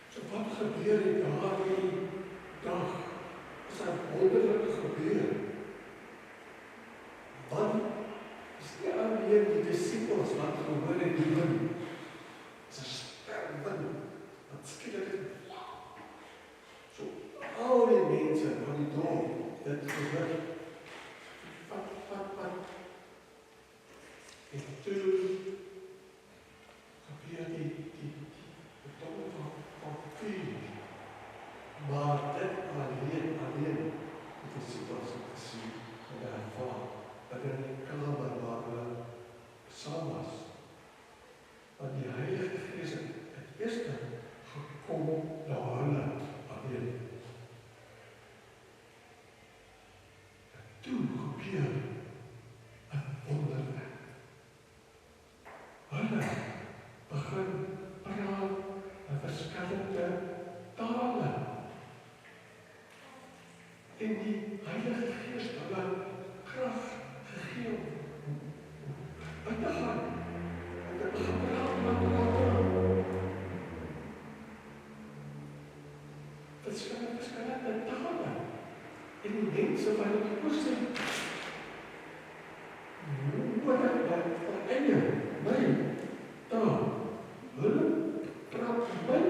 So wat gebeur het daardie dag? Is 'n wonderlike gebeur. Want is nie alleen die disippels wat gehoor het die wind. Dit is 'n sterk wind wat skielik so al die mense van die dorp dit gehoor. Wat. En toe gebeur die betonne van vuur. Maar dit alleen die disippels het gesien en ervaar. Dat in die kamer waar hulle saam was. Want die Heilige Gees het eers gekom na hulle alleen. En toe gebeur 'n wonderwerk. Hulle begin praat in verskillende tale. En die Heilige Gees het hulle krag gegee om uit te gaan. En te gepraat met mekaar. Verskillende tale. En die mense wat het gehoor het, wat verenig my taal. Hulle praat my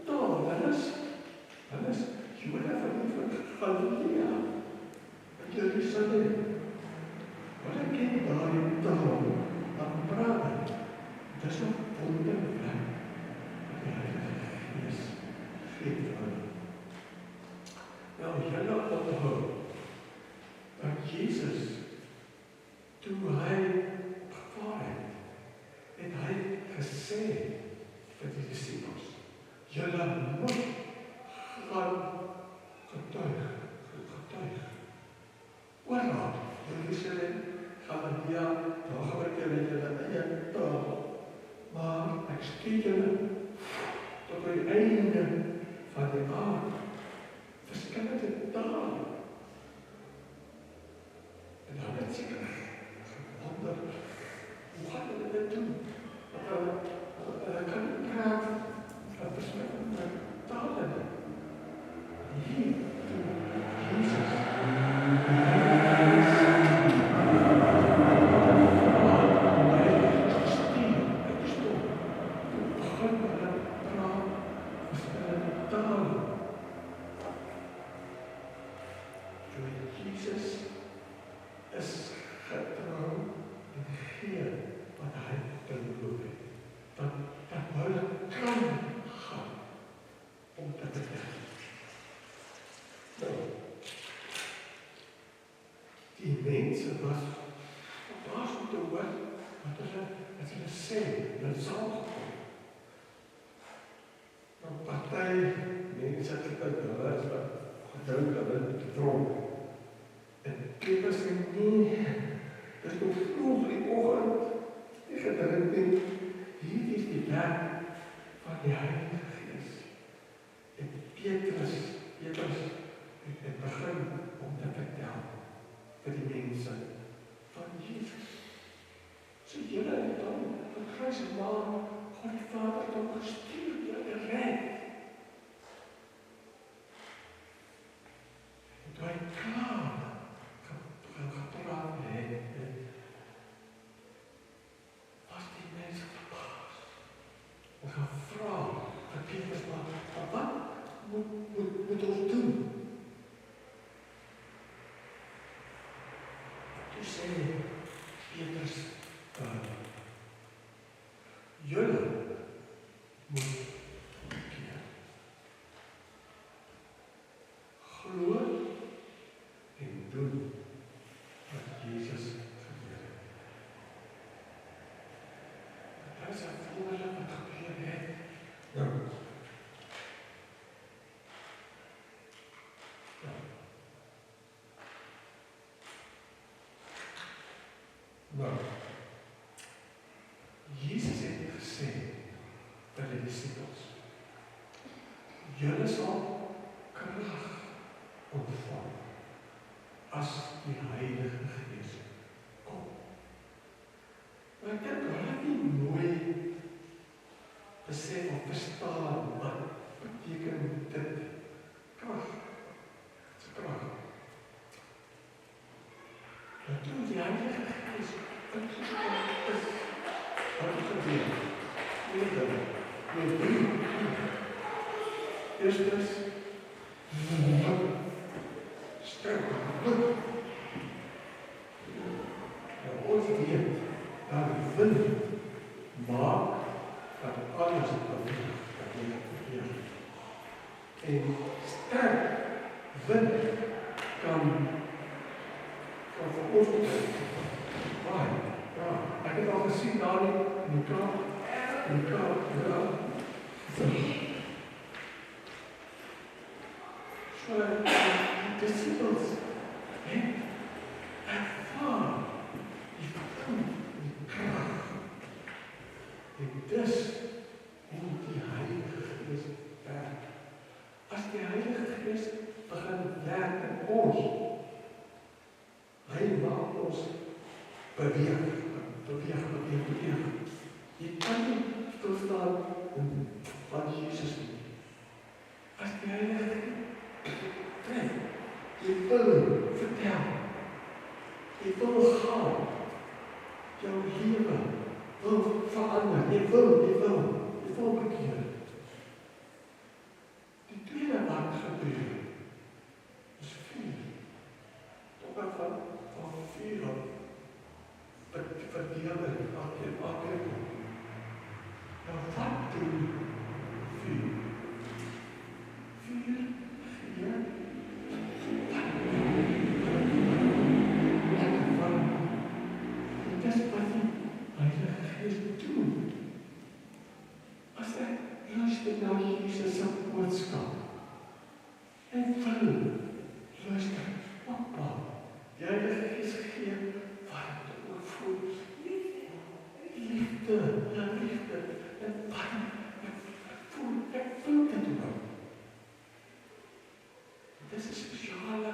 taal. Hulle is Jode van Galilea, in Jerusalem. Hulle ken daardie taal wat praat. Dit is nog wonderwerk wat die Heilige Gees gee vir hulle. Nou, julle onthou dat Jesus, toe hy gevaar het hy gesê vir die disippels, julle moet gaan getuig. Oral, Jerusalem, Galilea, daar gebruik julle julle eie taal. Maar ek stuur julle tot by die einde van die aarde. Verskillende tale. En dan het seker gewonder, hoe gaan hulle dit doen? Want hulle kan nie praat van verskillende tale. Hier, Jesus. Die mense was verbaas om te hoor wat hulle sê, hulle saam gekom. Nou party mense het gedink hulle is wat gedrink, hulle het gedronk. En Petrus sê nee, dis nog vroeg die oggend, nie gedrink nie. Hier is die werk van die Heilige Gees. En Petrus het begin om te vertel vir die mense van Jesus. So julle het dan van Christus maar God die Vader het hom gestuur, julle red. En toe hy klaar gepraat het, was die mense verbaas. En gevra vir Petrus, maar wat moet ons doen? Toe sê Petrus, julle moet bekeer. is 'n wonderlike wat gebeur het. Nou, nou, Jesus het gesê vir die disippels, julle sal krag ontvang as die Heilige Gees kom. Maar ek dink hulle het nie mooi besef of verstaan wat beteken dit krag. Dit is krag. En toe die Heilige Gees wat gebeur. Weet jy, eerstens, sterk. Ons weet dat die wind maak dat alles beweeg. En sterk wind kan vir ons waai. Ja, ek het al gesien daar in die Kaap, ja. So, die disippels het ervaar die krag. En dis hoe die Heilige Gees werk. As die Heilige Gees begin werk in ons, hy maak ons beweeg. Jy kan nie stilstaan van Jesus nie. As die Heilige tref, jy wil vertel, jy wil gaan, jou lewe wil verander, jy wil bekeer. Die tweede wat gebeur, is vuur. Tot van vuur af, verdeel in elke. Nou wat doen vuur? Vuur gee lekker warm. En dis wat die Heilige Gees doen. As ek luister na Jesus se boodskap, en wil luister, Papa, die Heilige Gees gee warmte, oorvloed, liefde, en warm, ek voel dit ook. Dit is 'n spesiale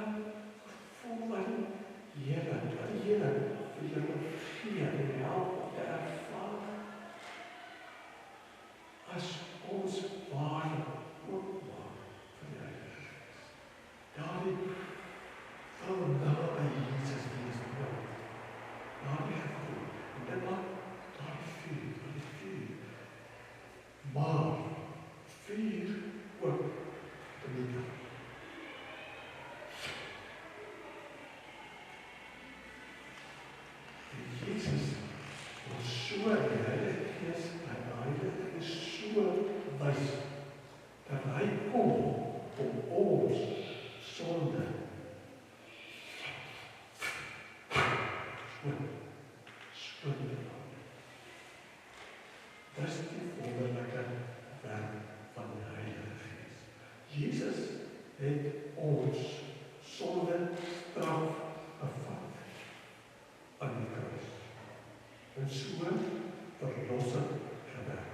gevoel wat die Here vir jou gee en help te ervaar. As ons ware oopmaak vir die Heilige Gees. Daardie wil naby Jesus wees nou. Daardie gevoel. En dit maak daardie vuur. Maar vuur ook te midden. Jesus was so die Heilige Gees, en die Heilige Gees so wys, dat hy kom om ons sonde skoon te maak. Dis die wonderlike werk van die Heilige Gees. Jesus het ons sonde straf gevat aan die kruis. En so verlossing gewerk.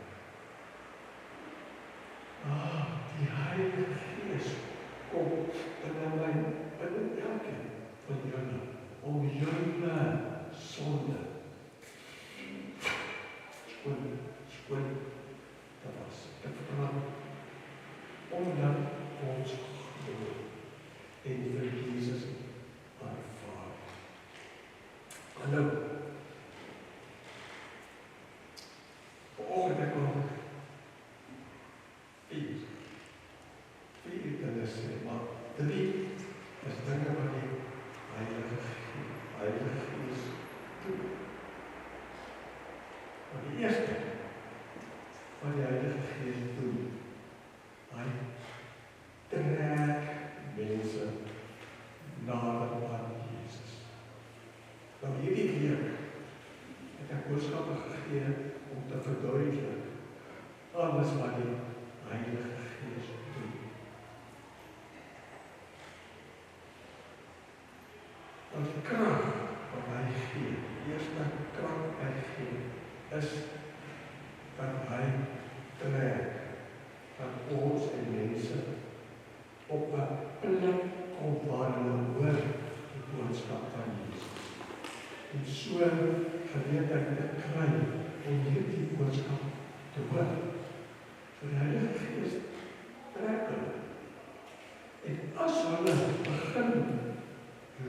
Die Heilige Gees kom in my, in elkeen van julle, om julle sonde skoon te was. Te verbrand, omdat ons glo en vir Jesus aanvaar. En nou, vanoggend ek wil vier dinge sê, maar 3 is dinge wat die Heilige Gees doen. Maar die eerste wat die Heilige Gees doen, hy trek mense nader aan Jesus. Nou hierdie week het ek boodskappe gegee gee om te verduidelik alles wat die Heilige Gees doen. Want die krag wat hy gee, die eerste krag wat hy gee, is dat hy trek dat ons en mense op 'n plek kom waar hulle hoor die boodskap van Jesus. En so geleentheid te kry om hierdie boodskap te hoor. So die Heilige Gees trek hulle. En as hulle begin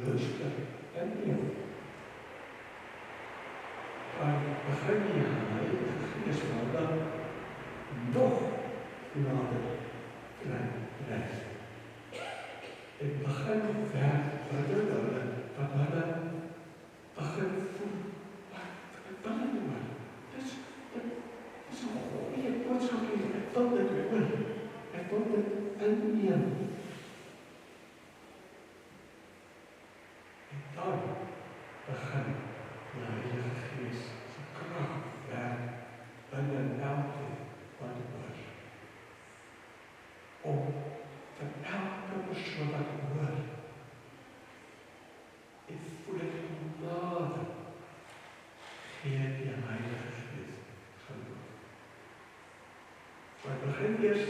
luister en neem, dan begin die Heilige Gees van hulle nog nader kry. En begin werk binne hulle, wat hulle begin voel, wat wil hulle hoor? Dis 'n goeie boodskap hier, ek wil dit hoor, ek wil dit inneem. En dan begin die Heilige Gees se krag werk binne elkeen wat hoor. Om vir elke persoon wat hoor, en voel ek nader, gee die Heilige Gees geloof. So ek begin eers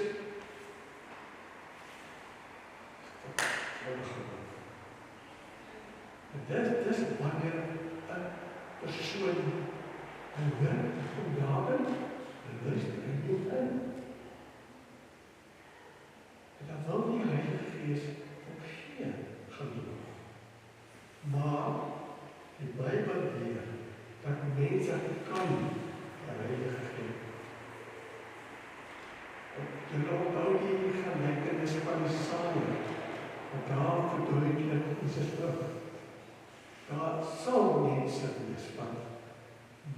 geloof. En dis wanneer 'n persoon hoor, kom nader, en luister en doen in. En dan wil die Heilige Gees ook gee geloof. Maar die Bybel leer dat mense kan die Heilige Gees. Jy onthou die gelykenis van die saaiër, wat daar verduidelik is terug. Daar sal mense wees van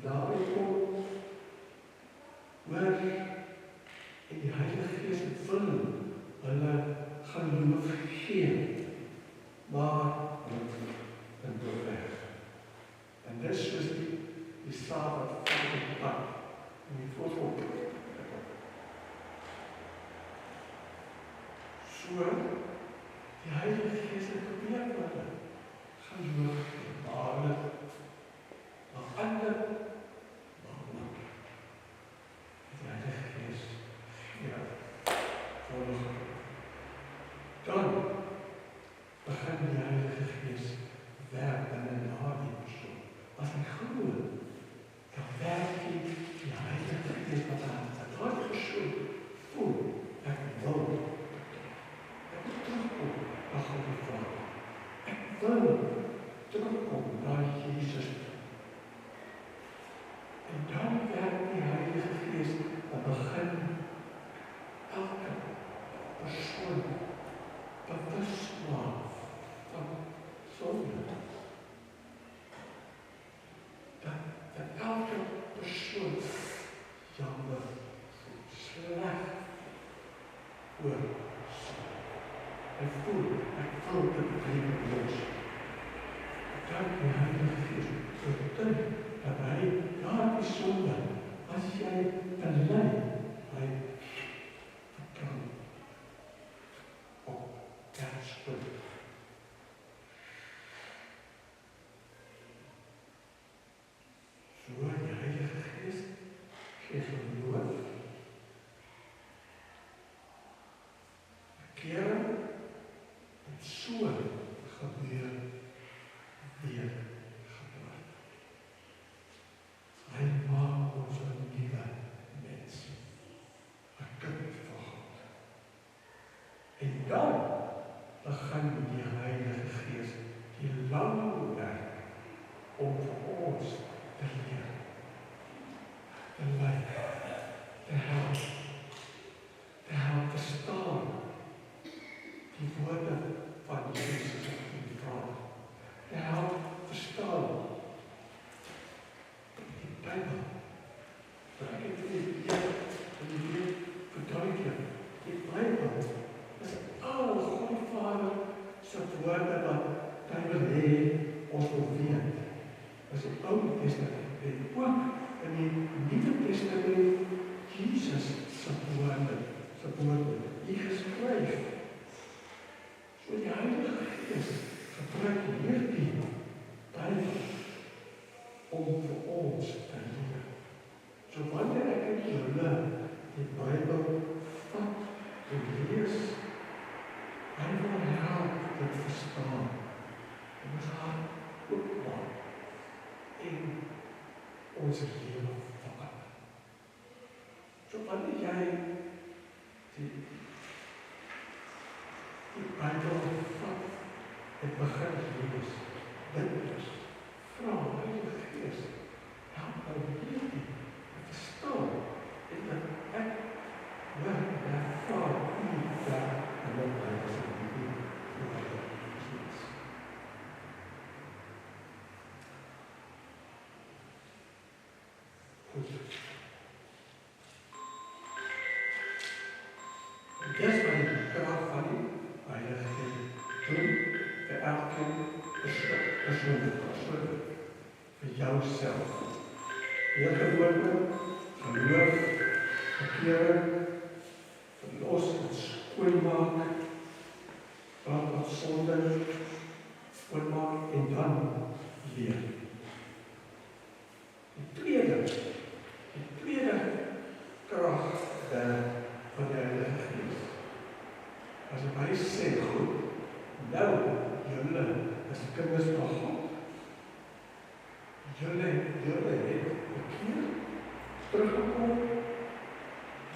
daar kom hoor en die Heilige Gees wil hulle geloof gee, maar in doorweg. En dis soos die saad wat val op die pad, en die voetvolk. So, die Heilige Gees het gebeur met hulle, geloof gee, maar ander, die Heilige Gees gee, volg. Dan begin die Heilige Gees werk binne daardie persoon. As hy glo, dan werk die Heilige Gees wat aan daardie persoon voel, ek wil terugkom na God die Vader. Ek wil terugkom na Jesus. En dan werk die Heilige Gees wat begin elke persoon bewus maak van sonde. Dat elke persoon jammer, sleg oor sonde. Ek voel, ek wil dit breek los. Dan die Heilige Gees oortuig dat hy daardie sonde, as jy bely, hy kan op kerstpunt. So die Heilige Gees gee geloof, bekering, en so gebeur weer geboorte. Hy maak ons 'n nuwe mens, 'n kind van God. En dan begin die Heilige Gees die lang werk om vir ons te leer, te lei, te help verstaan die woorde van Jesus op die Vader, te help verstaan die Bybel. Dat ek het vir die verduidelik, die Bybel is al God die Vader se woorde wat hy wil hê ons moet weet. Is die Ou Testament en ook in die Bybel vat, het begin lees, bid is, vra, Heilige Gees, help my hierdie, verstaan, en dat ek werk, ervaar, U werk, en wat my is in die is. Goed. Dis wat die krag van die Heilige Gees doen vir elkeen persoonlik, vir jouself. Wedergeboorte, geloof, bekering, verlos en skoonmaak, praat wat sonde, skoonmaak en dan leer. Die tweede krag van die Heilige Gees. As hy sê, goed, nou, julle is kinders van God. Julle het bekeer, teruggekom.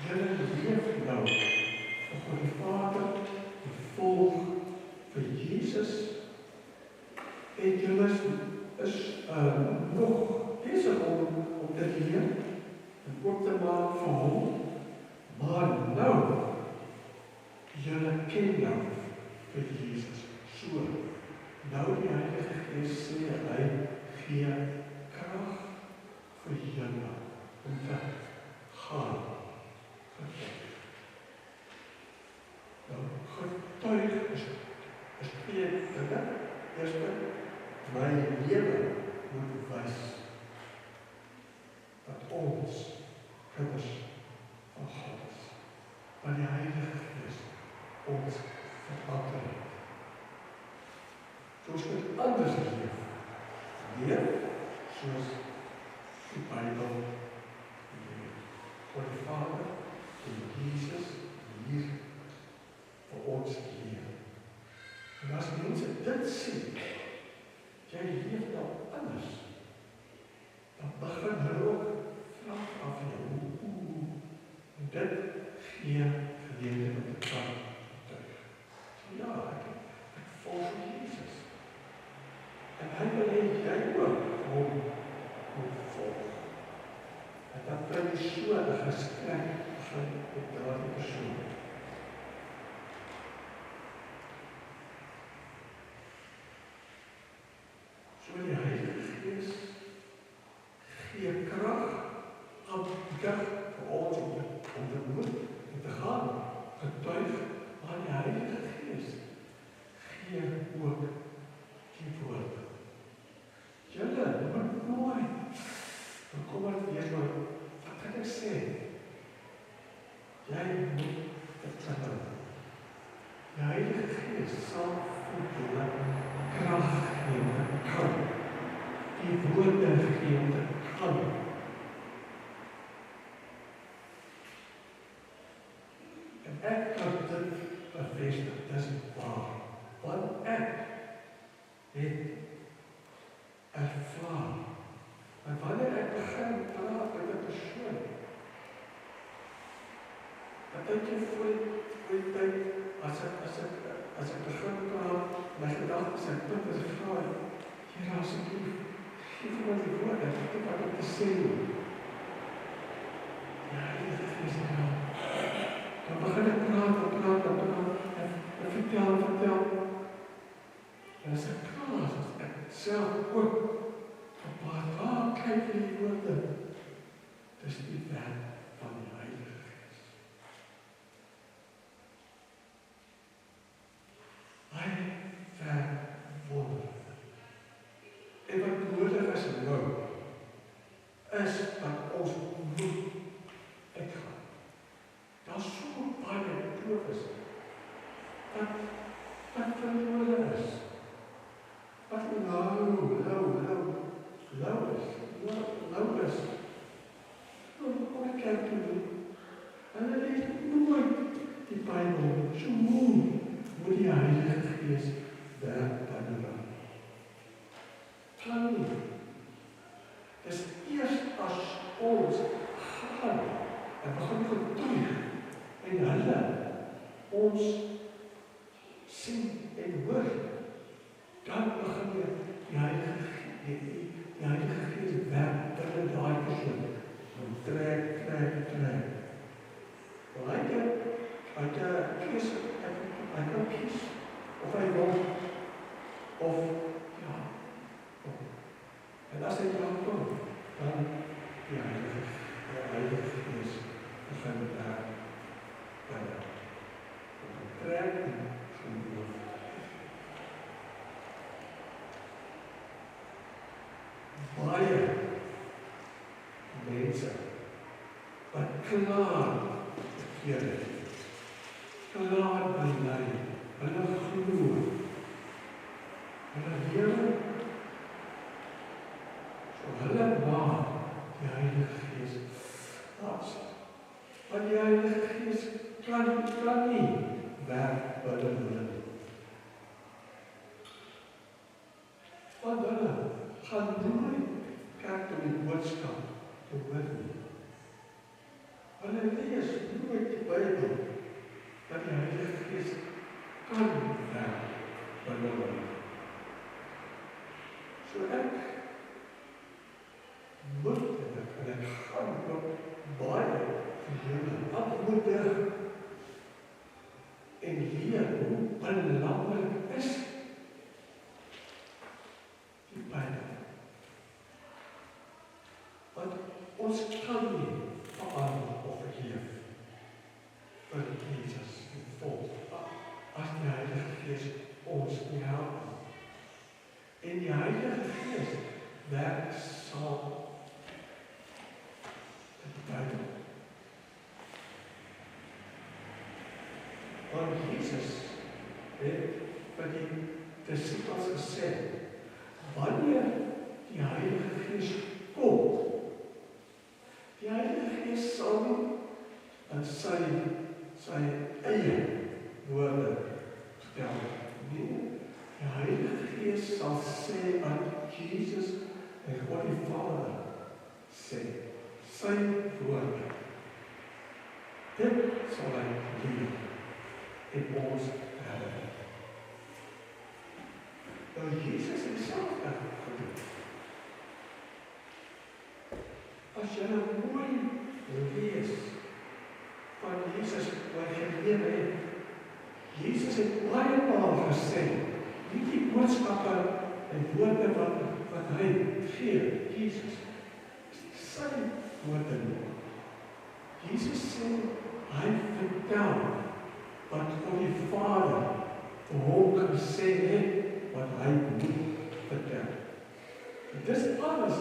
Julle leef nou vir God die Vader, die volg vir Jesus. En julle is nog besig om te leer en ook te maak vir hom. Maar nou, julle ken nou vir Jesus. So, nou die Heilige Gees sê, hy gee krag vir julle om te gaan. Nou, getuig is twee dinge. Eerste, my lewe moet wys dat ons kinders van God is. Want die Heilige Gees ons verander het. Soos met anders leef. Leef soos die Bybel leef. God die Vader en Jesus hier vir ons leef. En as mense dit sien, jy leef nou anders, dan begin hulle ook vraag af jou, en dit gee geleentheid om te kan tuig. So ja, ek volg Jesus. En hy wil hê jy ook hom moet volg. En dan kan jy so 'n gesprek begin met daardie persoon. So die Heilige Gees gee krag aan die dag vir ons om te moet en te gaan, getuig, maar die Heilige Gees gee ook die woord. Julle moet nooit, dan kom maar weer maar, wat kan ek sê? Jy moet dit kan. Die Heilige Gees sal vir julle krag gee om te kan. Die woorde gee om te kan. En ek kan dit bevestig, dit is waar. Want ek het ervaar. En wanneer ek begin praat met 'n persoon, dat ek voor die tyd, as ek begin praat, my gedagtes en punte is vraag, Here asseblief, gee vir my die woorde, ek weet wat om te sê. Ja, Heilige Gees, dan begin ek praat, en vertel. En as ek praat, as ek self ook, waar kyk jy die woorde? Dis die werk van die Heilige Gees. Hy werk wonderlik. En wat nodig is nou, is dat ons moet uitgaan. Daar is so baie proefs, wat verloren is. Wat nou is. Kom ek kyk toe doen. Hulle lees nooit die Bybel. So moet die Heilige Gees werk by hulle. Kan nie. Dis eers as ons gaan en begin getuig en hulle ons sien en hoor, dan begin die Heilige Gees werk binne daai persoon. En trek. Maar hy kan kies, hy kan kies, of hy wil, of, ja, en as hy dan kom, dan die Heilige Gees begin werk binne. Trek en geloof. Baie mense wat klaar verkeerd het, klaar bely, hulle glo, hulle lewe, so hulle maak die Heilige Gees pas. Want die Heilige Gees kan nie werk binne hulle. Want hulle gaan nooit kerk om die boodskap te hoor nie. Hulle lees nooit die Bybel, dat die Heilige Gees kan werk binne hulle. So ek moet en ek gaan ook baie vir julle aanmoedig en leer hoe belangrik is die Bybel. Want ons kan nie verandering of vergeef vir Jesus volg, as die Heilige Gees ons nie help. En die Heilige Gees werk saam met die Bybel. Want Jesus het vir die disippels gesê, wanneer die Heilige Gees kom, die Heilige Gees sal nie aan sy eie woorde vertel. Nee, die Heilige Gees sal sê aan Jesus en God die Vader sê, sy woorde. Dit sal hy leer en ons herinner. Nou Jesus het self gedoen. As jy mooi lees van Jesus wat hy gelewe het, Jesus het baie maal gesê, nie die boodskappe en woorde wat hy gee, Jesus, is sy woorde nie. Jesus sê, hy vertel wat God die Vader vir hom gesê het, wat hy moet vertel. En dis alles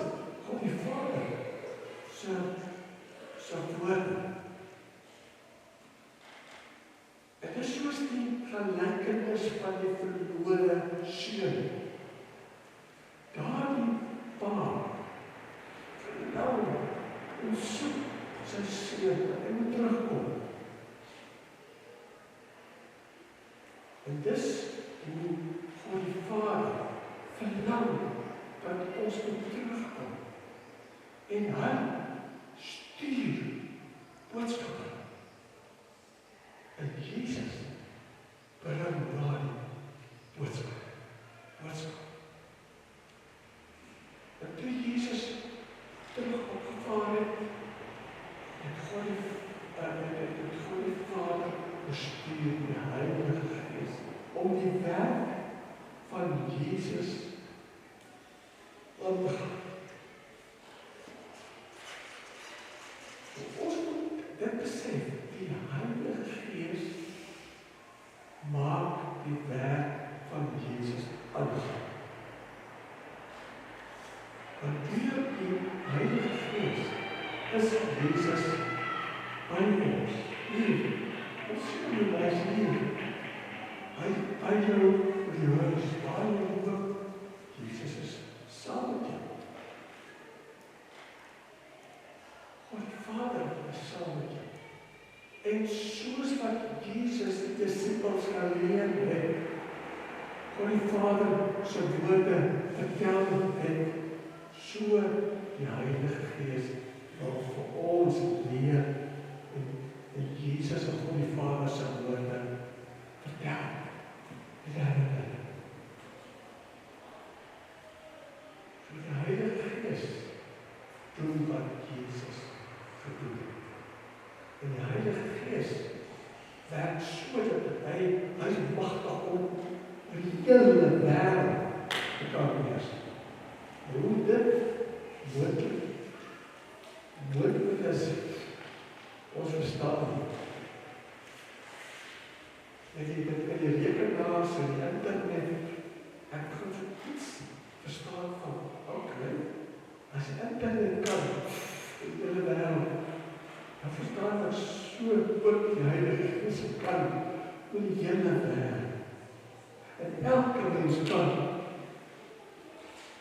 God die Vader sy woorde. Het is soos die gelykenis van die verlore seun. Daardie pa verlang en soek sy seun en moet terugkom. En dis hoe God die Vader verlang dat ons moet terugkom. En hy stuur boodskappe. En Jesus bring daardie boodskap. En toe Jesus terug opgevaar het, het God die Vader bestuur die Heilige Gees om die werk van Jesus aan te gaan. Ons moet dit besef, die Heilige Gees maak die werk van Jesus aangaan. Want deur die Heilige Gees is Jesus by ons lief. Ons sien die mens lief. Hy jou vir die hoor spaar en Jesus is saam met jou. God Vader is saam met jou. En soos wat Jesus die disippels geleer het, God die Vader sy woorde vertel het, so die Heilige Gees wil vir ons leer en Jesus en God die Vader sy woorde vertel. is, ons verstaan nie. Net jy dit in die rekenaars en die internet, ek begin so iets verstaan van, okay, as die internet kan, in die hele wêreld, dan verstaan ek so ook die Heilige Gees kan, in die hele wêreld. En elke mens kan,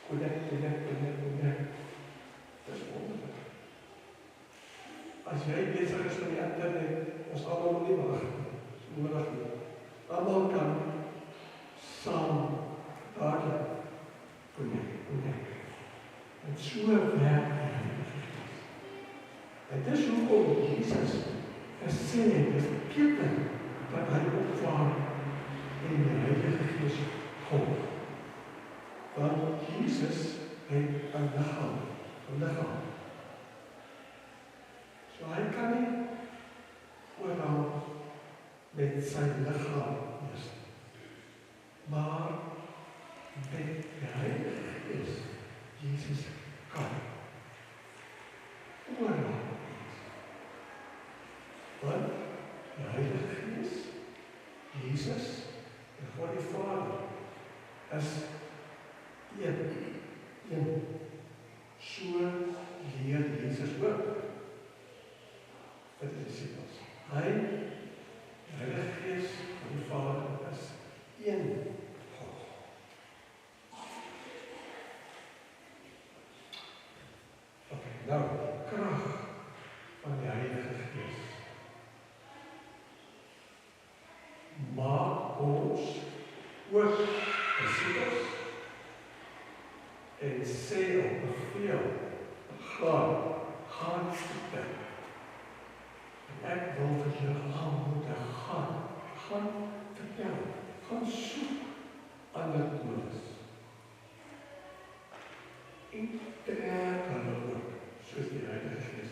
connect. Dis wonderlik. As jy besig is met die internet, ons almal nie wag nie. Dis nodig nie. Almal kan saam dadelik connect. En so werk die Heilige Gees. En dis hoekom Jesus gesê het, dis teken dat hy opvaar en die Heilige Gees kom. Want Jesus het 'n liggaam. So hy kan nie oral met sy liggaam wees. Maar met die Heilige Gees, Jesus kan oral wees. Want die Heilige Gees, Jesus en God die Vader is een. So leer Jesus ook. Dit is disciples. Hy, die Heilige Gees en die Vader is een God. Okay, nou, krag van die Heilige Gees maak ons ook disciples en sê op beveel, gaan soek. Ek wil vir julle aanmoedig, gaan vertel, gaan soek ander woorde. En trek hulle ook, soos die Heilige Gees.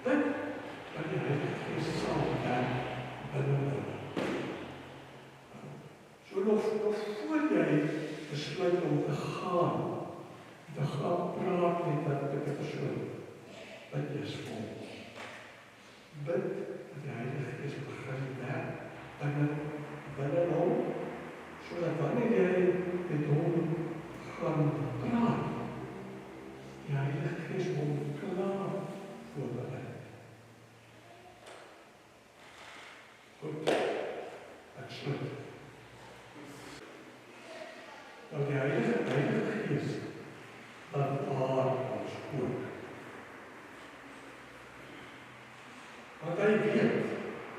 Want die Heilige Gees sal werk binne hulle. So nog voor jy besluit om te gaan praat met die persoon, bid eers vir hom. Bid dat die Heilige Gees begin werk binne hom, sodat wanneer jy met hom gaan praat, die Heilige Gees hom klaar voorberei. Goed, ek sluit. Nou die Heilige Gees dan waar ons ook. Want hy weet,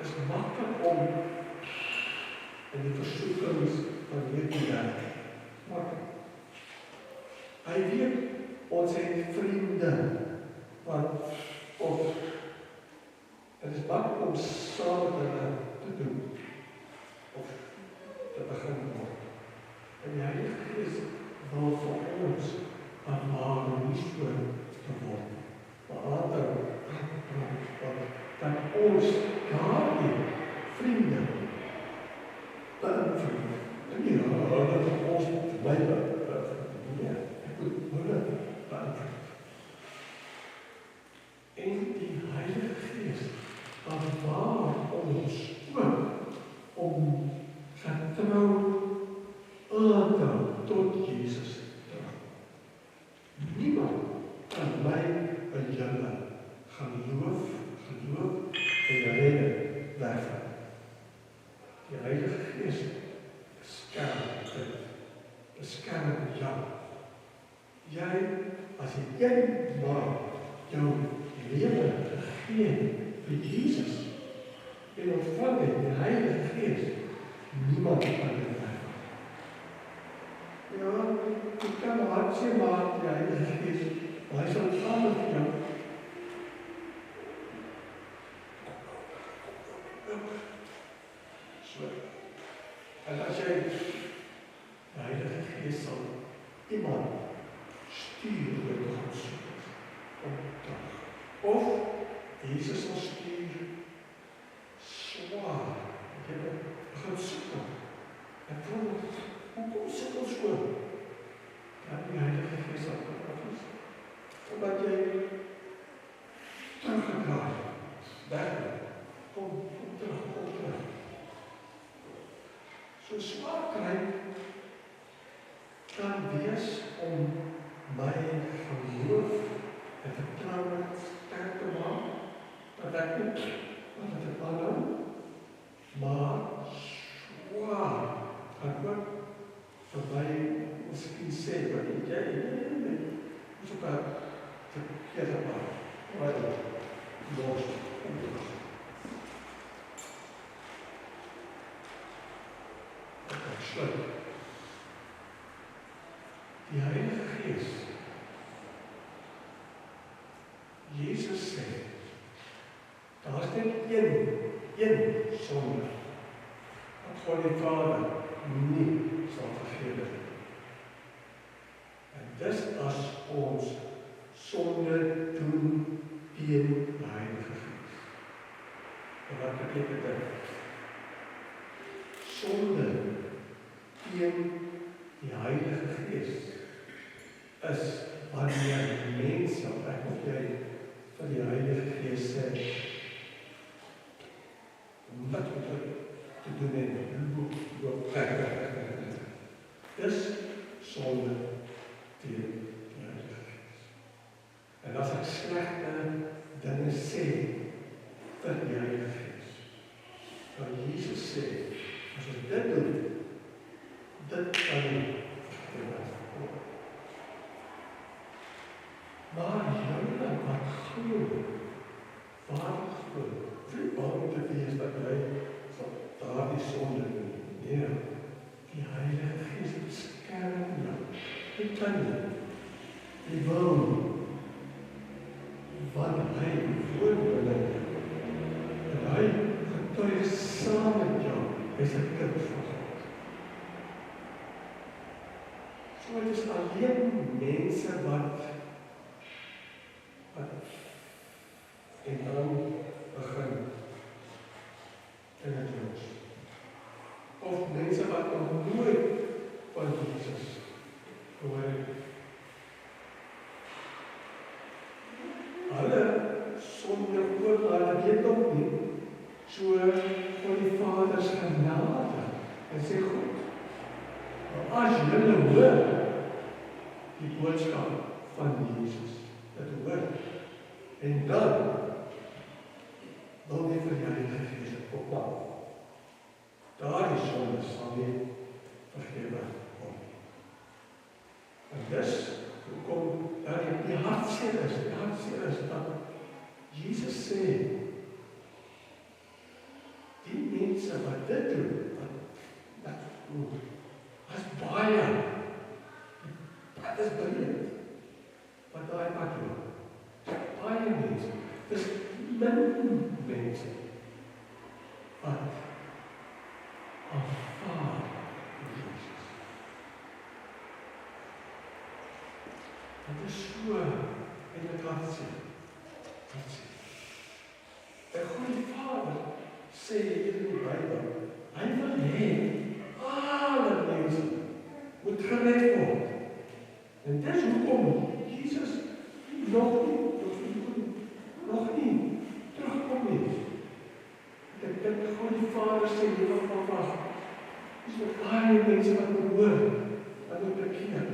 is maklik om in die versoekings van hierdie wêreld. Maklik. Hy weet, ons het vriende, of het is maklik om saam met hulle te doen, of te begin word. En die Heilige Gees wil vir ons maar nie so te word. Maar dat ons daardie vriende beïnvloed. En nie dat ons bly nee, ek moet hulle beïnvloed. En die Heilige Gees bewaar ons ook om getrou aan te hou tot Jesus. Niemand kan my in julle geloof en redding wegvat. Die Heilige Gees beskerm jou. Jy, as jy maar jou lewe gegee vir Jesus en ontvang het die Heilige Gees, niemand kan dit wegvat. Ja, ek kan hartseer maak die Heilige Gees, maar hy sal saam met jou. So, en as jy die Heilige Gees sal iemand stuur oor die God soek, op dag. Of Jesus sal stuur swaar, jy begin soek. En voel, hoekom sit ons voor? Dan die Heilige Gees sal kom af is. Omdat jy teruggedraai. Werklik. Kom terug. So swaar kry kan wees om my geloof en vertroue sterk te maak, dat ek nie wat het aanhou, maar swaar kan ook vir my miskien sê, wat jy is ook 'n verkeerde pad, wat los om te gaan. Ek sluit. Die Heilige Gees, Jesus sê, daar is net een sonde, wat God die Vader nie sal vergewe nie. En dis as ons sonde doen teen die Heilige Gees. En wat beteken dit? Sonde teen die Heilige Gees is wanneer mense, ek of jy vir die Heilige Gees sê, wat moet ek te doen en loop weg. Dis sonde teen die Heilige Gees. En as ek slegte dinge sê vir die Heilige Gees, dan Jesus sê, as ek dit doen, dit kan nie vergewe word. Maar julle wat glo, waar glo, wie bang te wees dat hy van daardie sonde doen? Nee, die Heilige Gees beskerm jou. Hy kan nie. Hy wil, want hy voorbring en hy getuig saam met jou, hy is 'n kind van God. So het is alleen mense wat en dan begin in het los. Of mense wat nog nooit van Jesus gehoor het. Hulle sonde oor, hulle weet nog nie, so van die Vader se genade, en sê goed, as julle hoor die boodskap van Jesus, dit hoor, en dan wil nie vir die Heilige Gees opbou. Daardie sonde sal nie vergewe word. En dis, hoekom die hartseer is, dat Jesus sê, die mense wat dit doen, dat is baie, dat is breed, wat daai pad doen. Baie mense, dis min mense, wat aanvaar Jesus. Dit is so in die hartseer. Die Goeie Vader sê in die Bybel, hy wil hê, alle mense moet gered word. En dis hoekom Jesus nog nie terugkom nie. Ek dink God die Vader sê, jy wil van wag. Dis wat baie mense wat behoor, wat moet bekeer.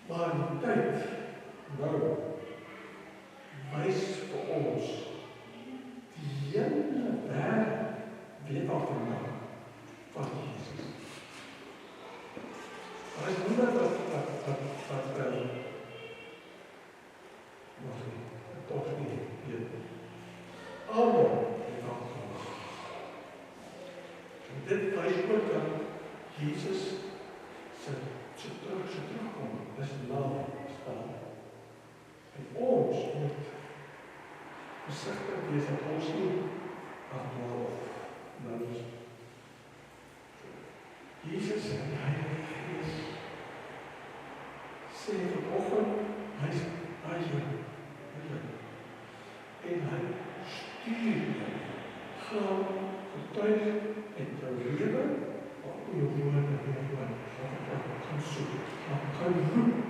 Maar die tyd, nou, wys vir ons, die hele wêreld weet al van Jesus. Daar is niemand wat toch nie weet. Almal het al gemaak. En dit wys ook dat Jesus se terugkom is naam staan. En ons moet versigtig wees dat ons nie afdwaal nou is. Jesus en die Heilige Gees sê vanoggend, hy is en hy stuur gaan getuig en jou lewe op jou woorde gaan soek, gaan roep